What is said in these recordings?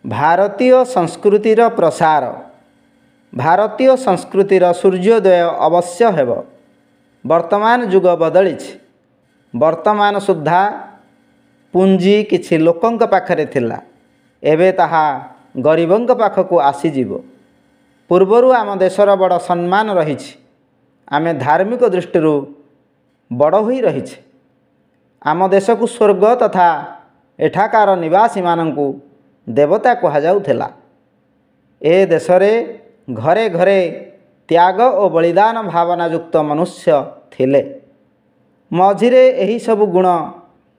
भारतीय संस्कृतिर प्रसार भारतीय संस्कृतिर सूर्योदय अवश्य हेब। वर्तमान जुग बदली वर्तमान सुधा पुंजी किछि लोकंक पाखरे थिला एबे ताहा गरीबंक पाखकु आसीजिवो। पूर्वरु आम देशर बड़ सम्मान रहिछि। आमे धार्मिक दृष्टिरु बड़ होई रहिछि। आम देश को स्वर्ग तथा एठाकार निवासी मानंकु देवता कहा जाउथेला। ए देशरे घरे घरे त्याग और बलिदान भावना युक्त मनुष्य थिले। मझिरे एही सब गुण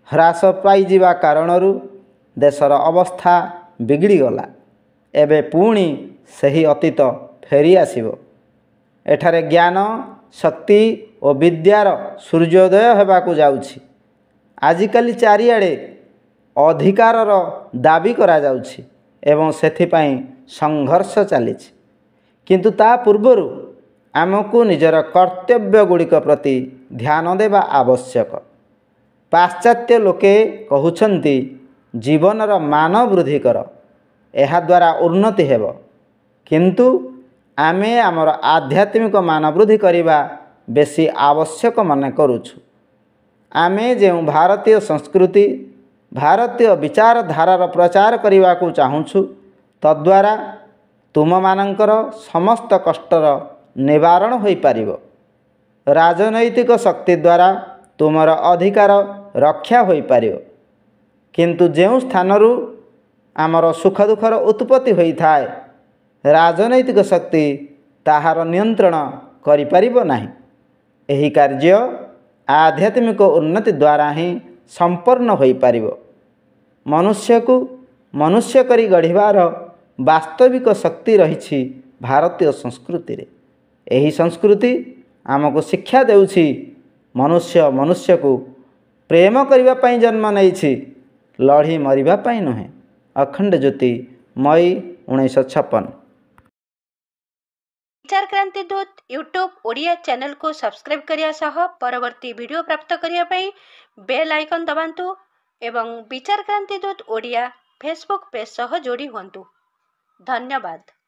ह्रास पाइजिबा कारणरु देशर अवस्था बिगड़ी गला। एबे पुणी सही अतीत फेरी आसिबो। एठारे ज्ञान शक्ति और विद्यार सूर्योदय हेबाकु जाउछि। आजिकाली चारिआडे अधिकारर दाबी करा जाउछि एवं सेथिपाई संघर्ष चलीछि। किंतु ता पूर्वरु आमको निजर कर्तव्य गुड़िक प्रति ध्यान देवा आवश्यक। पाश्चात्य लोके कहउछन्ति जीवनर मान वृद्धि कर, एहा द्वारा उन्नति हेब। किंतु आमे आमर आध्यात्मिक मान वृद्धि करिबा बेसी आवश्यक मन करुछु। आमे जे भारतीय संस्कृति भारतीय विचारधारार प्रचार करने को चाहूँ तद्वारा तुम मानकर समस्त कष्टर निवारण हो पारिबो। राजनैतिक शक्ति द्वारा तुमर अधिकार रक्षा हो पारिबो। किंतु जो स्थानरू आमर सुख दुखर उत्पत्ति होता है राजनैतिक शक्ति ताहार नियंत्रण करि पारिबो नाही। एही कार्य आध्यात्मिक उन्नति द्वारा ही संपन्न हो पारिबो। मनुष्य को मनुष्य करी गढ़िबार वास्तविक शक्ति रही भारतीय संस्कृति रे। एही संस्कृति आमको शिक्षा देउछि मनुष्य मनुष्य को प्रेम करिबा पई जन्म नेछि, लड़ी मरिबा पई नुहे। अखंड ज्योति मई 1956। विचार क्रांति दूत यूट्यूब ओडिया चैनल को सब्सक्राइब करिया सह परवर्ती वीडियो प्राप्त करिया पई बेल आइकन दबांतु एवं विचार क्रांति दूत ओडिया फेसबुक पेज सह जोड़ी हुंतु। धन्यवाद।